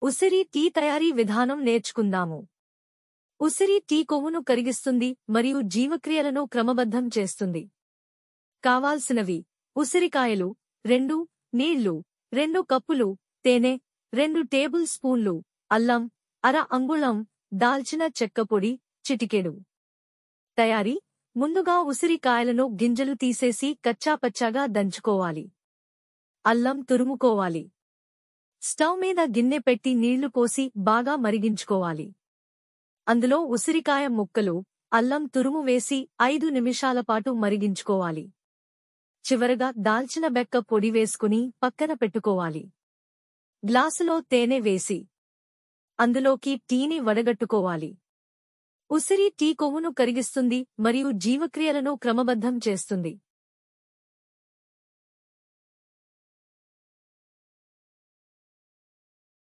ఉసిరి టీ తయారీ విధానం నేర్చుకుందాము. ఉసిరి టీ కొవ్వును కరిగిస్తుంది మరియు జీవక్రియలను క్రమబద్ధం చేస్తుంది. కావాల్సినవి: ఉసిరికాయలు 2, నీళ్లు 2 కప్పులు, తేనె 2 టేబుల్ స్పూన్లు, అల్లం అర అంగుళం, దాల్చిన చెక్క పొడి చిటికెడు. తయారీ: ముందుగా ఉసిరికాయలను గింజలు తీసేసి కచ్చాపచ్చాగా దంచుకోవాలి. అల్లం తురుముకోవాలి. స్టవ్ మీద గిన్నె పెట్టి నీళ్లు పోసి బాగా మరిగించుకోవాలి. అందులో ఉసిరికాయ ముక్కలు, అల్లం తురుము వేసి 5 నిమిషాలపాటు మరిగించుకోవాలి. చివరగా దాల్చిన బెక్క పొడి వేసుకుని పక్కన పెట్టుకోవాలి. గ్లాసులో తేనె వేసి అందులోకి టీని వడగట్టుకోవాలి. ఉసిరి టీ కొవ్వును కరిగిస్తుంది మరియు జీవక్రియలను క్రమబద్ధం చేస్తుంది.